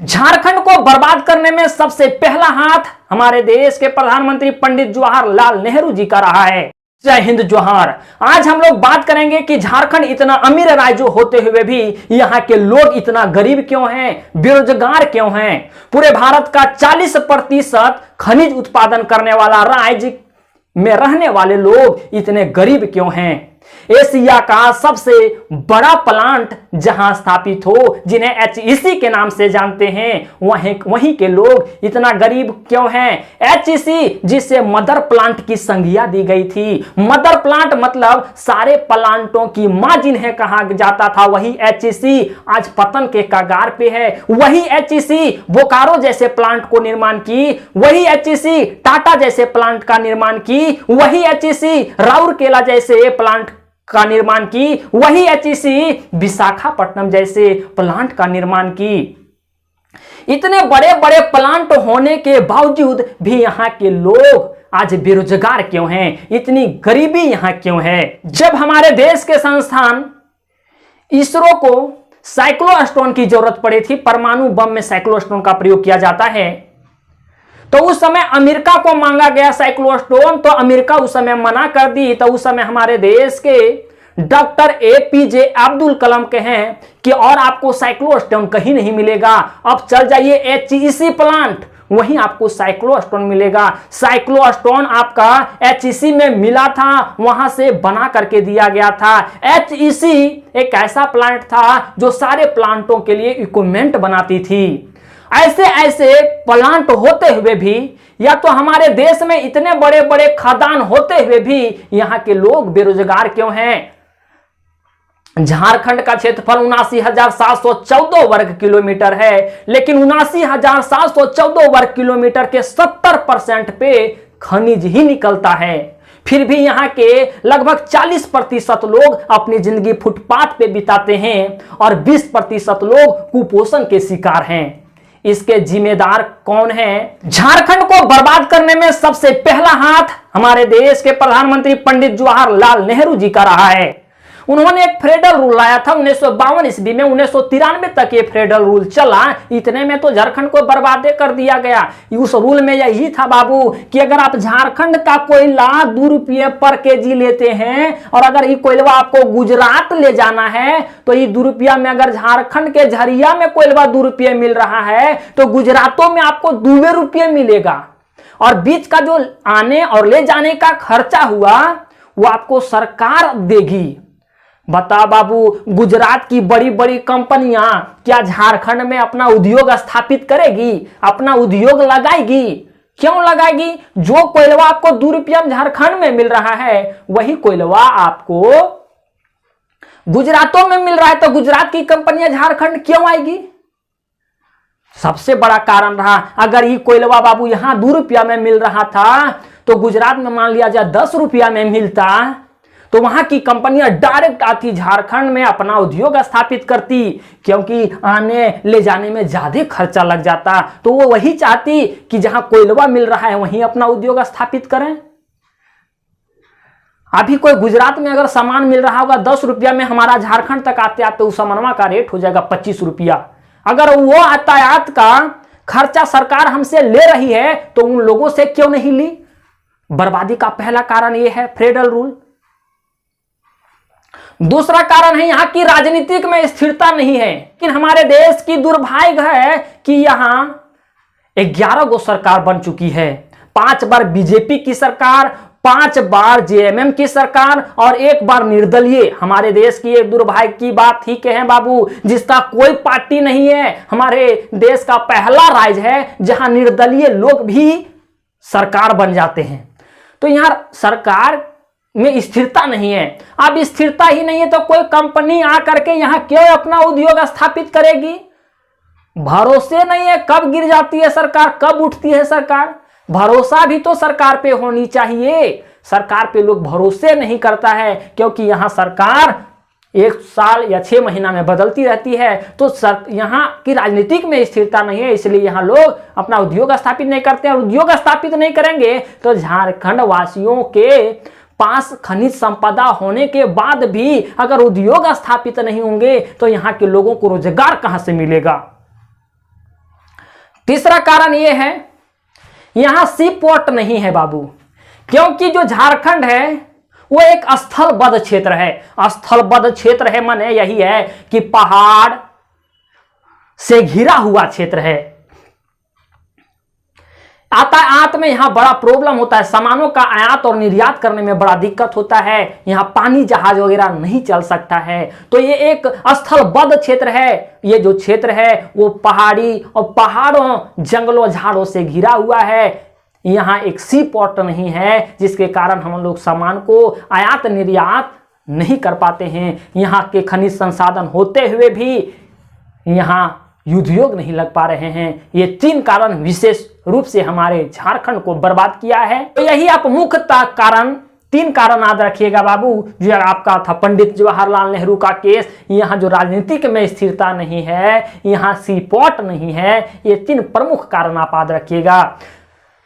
झारखंड को बर्बाद करने में सबसे पहला हाथ हमारे देश के प्रधानमंत्री पंडित जवाहरलाल नेहरू जी का रहा है। जय हिंद जोहार। आज हम लोग बात करेंगे कि झारखंड इतना अमीर राज्य होते हुए भी यहाँ के लोग इतना गरीब क्यों हैं, बेरोजगार क्यों हैं। पूरे भारत का 40% खनिज उत्पादन करने वाला राज्य में रहने वाले लोग इतने गरीब क्यों हैं। एशिया का सबसे बड़ा प्लांट जहां स्थापित हो, जिन्हें एचईसी के नाम से जानते हैं, वहीं के लोग इतना गरीब क्यों हैं। एचईसी जिसे मदर प्लांट की संज्ञा दी गई थी। मदर प्लांट मतलब सारे प्लांटों की मां जिन्हें कहा जाता था, वही एचईसी आज पतन के कगार पे है। वही एचईसी बोकारो जैसे प्लांट को निर्माण की, वही एचईसी टाटा जैसे प्लांट का निर्माण की, वही एचईसी राउरकेला जैसे प्लांट का निर्माण की, वही एचईसी विशाखापट्टनम जैसे प्लांट का निर्माण की। इतने बड़े बड़े प्लांट होने के बावजूद भी यहाँ के लोग आज बेरोजगार क्यों हैं, इतनी गरीबी यहाँ क्यों है। जब हमारे देश के संस्थान इसरो को साइक्लोस्टोन की जरूरत पड़ी थी, परमाणु बम में साइक्लोस्टोन का प्रयोग किया जाता है, तो उस समय अमेरिका को मांगा गया साइक्लोस्टोन, तो अमेरिका उस समय मना कर दी। तो उस समय हमारे देश के डॉक्टर एपीजे अब्दुल कलाम के हैं कि और आपको साइक्लोस्टोन कहीं नहीं मिलेगा, अब चल जाइए एचईसी प्लांट, वहीं आपको साइक्लोस्टोन मिलेगा। साइक्लोस्टोन आपका एचईसी में मिला था, वहां से बना करके दिया गया था। एचईसी एक ऐसा प्लांट था जो सारे प्लांटों के लिए इक्विपमेंट बनाती थी। ऐसे ऐसे प्लांट होते हुए भी, या तो हमारे देश में इतने बड़े बड़े खदान होते हुए भी यहाँ के लोग बेरोजगार क्यों हैं। झारखंड का क्षेत्रफल 79,714 वर्ग किलोमीटर है, लेकिन 79,714 वर्ग किलोमीटर के 70% पे खनिज ही निकलता है। फिर भी यहाँ के लगभग 40% लोग अपनी जिंदगी फुटपाथ पे बिताते हैं और 20% लोग कुपोषण के शिकार हैं। इसके जिम्मेदार कौन है। झारखंड को बर्बाद करने में सबसे पहला हाथ हमारे देश के प्रधानमंत्री पंडित जवाहरलाल नेहरू जी का रहा है। उन्होंने एक फेडरल रूल लाया था 1952 ईस्वी में, 1993 तक ये फेडरल रूल चला। इतने में तो झारखंड को बर्बाद कर दिया गया। उस रूल में यही था बाबू कि अगर आप झारखंड का कोयला 2 रुपये पर केजी लेते हैं और अगर ये कोयला आपको गुजरात ले जाना है, तो ये 2 रुपया में अगर झारखंड के झरिया में कोयला 2 रुपये मिल रहा है, तो गुजरातों में आपको 2 रुपये मिलेगा। और बीच का जो आने और ले जाने का खर्चा हुआ वो आपको सरकार देगी। बता बाबू, गुजरात की बड़ी बड़ी कंपनियां क्या झारखंड में अपना उद्योग स्थापित करेगी, अपना उद्योग लगाएगी? क्यों लगाएगी? जो कोयला आपको 2 रुपया में झारखंड में मिल रहा है, वही कोयला आपको गुजरातों में मिल रहा है, तो गुजरात की कंपनियां झारखंड क्यों आएगी? सबसे बड़ा कारण रहा, अगर ये कोयला बाबू यहां 2 रुपया में मिल रहा था, तो गुजरात में मान लिया जाए 10 रुपया में मिलता, तो वहां की कंपनियां डायरेक्ट आती झारखंड में अपना उद्योग स्थापित करती, क्योंकि आने ले जाने में ज्यादा खर्चा लग जाता। तो वो वही चाहती कि जहां कोयला मिल रहा है वहीं अपना उद्योग स्थापित करें। अभी कोई गुजरात में अगर सामान मिल रहा होगा 10 रुपया में, हमारा झारखंड तक आते आते उस सामानवा का रेट हो जाएगा 25 रुपया। अगर वो यातायात का खर्चा सरकार हमसे ले रही है, तो उन लोगों से क्यों नहीं ली? बर्बादी का पहला कारण यह है फेडरल रूल। दूसरा कारण है यहाँ की राजनीतिक में स्थिरता नहीं है। लेकिन हमारे देश की दुर्भाग्य है कि यहाँ 11 गो सरकार बन चुकी है। 5 बार बीजेपी की सरकार, 5 बार जेएमएम की सरकार और 1 बार निर्दलीय। हमारे देश की एक दुर्भाग्य की बात ही के हैं बाबू, जिसका कोई पार्टी नहीं है। हमारे देश का पहला राज्य है जहां निर्दलीय लोग भी सरकार बन जाते हैं। तो यहाँ सरकार में स्थिरता नहीं है। अब स्थिरता ही नहीं है तो कोई कंपनी आकर के यहां क्यों अपना उद्योग स्थापित करेगी? भरोसे नहीं है, कब गिर जाती है सरकार, कब उठती है सरकार। भरोसा भी तो सरकार पे होनी चाहिए। सरकार पे लोग भरोसे नहीं करता है, क्योंकि यहां सरकार 1 साल या 6 महीना में बदलती रहती है। तो यहाँ की राजनीतिक में स्थिरता नहीं है, इसलिए यहाँ लोग अपना उद्योग स्थापित नहीं करते हैं। और उद्योग स्थापित नहीं करेंगे तो झारखंड वासियों के पास खनिज संपदा होने के बाद भी अगर उद्योग स्थापित नहीं होंगे, तो यहाँ के लोगों को रोजगार कहां से मिलेगा? तीसरा कारण यह है, यहां सी पोर्ट नहीं है बाबू, क्योंकि जो झारखंड है वो एक स्थलबद्ध क्षेत्र है। स्थलबद्ध क्षेत्र है माने यही है कि पहाड़ से घिरा हुआ क्षेत्र है। आयात में यहां बड़ा प्रॉब्लम होता है, सामानों का आयात और निर्यात करने में बड़ा दिक्कत होता है। यहां पानी जहाज वगैरह नहीं चल सकता है। तो ये एक स्थलबद्ध क्षेत्र है। ये जो क्षेत्र है वो पहाड़ी और पहाड़ों जंगलों झाड़ों से घिरा हुआ है। यहां एक सी पोर्ट नहीं है, जिसके कारण हम लोग सामान को आयात निर्यात नहीं कर पाते हैं। यहाँ के खनिज संसाधन होते हुए भी यहाँ युद्धयोग नहीं लग पा रहे हैं। ये 3 कारण विशेष रूप से हमारे झारखंड को बर्बाद किया है। तो यही आप मुख्यतः कारण 3 कारण याद रखिएगा बाबू। जो आपका था पंडित जवाहरलाल नेहरू का केस, यहाँ जो राजनीतिक में स्थिरता नहीं है, यहाँ सी पोर्ट नहीं है, ये 3 प्रमुख कारण आप याद रखिएगा।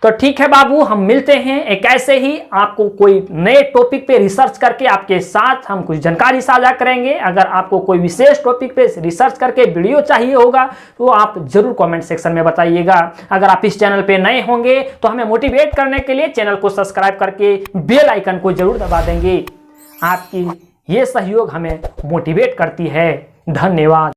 तो ठीक है बाबू, हम मिलते हैं एक ऐसे ही आपको कोई नए टॉपिक पे रिसर्च करके आपके साथ हम कुछ जानकारी साझा करेंगे। अगर आपको कोई विशेष टॉपिक पे रिसर्च करके वीडियो चाहिए होगा तो आप जरूर कमेंट सेक्शन में बताइएगा। अगर आप इस चैनल पे नए होंगे तो हमें मोटिवेट करने के लिए चैनल को सब्सक्राइब करके बेल आइकन को जरूर दबा देंगे। आपकी ये सहयोग हमें मोटिवेट करती है। धन्यवाद।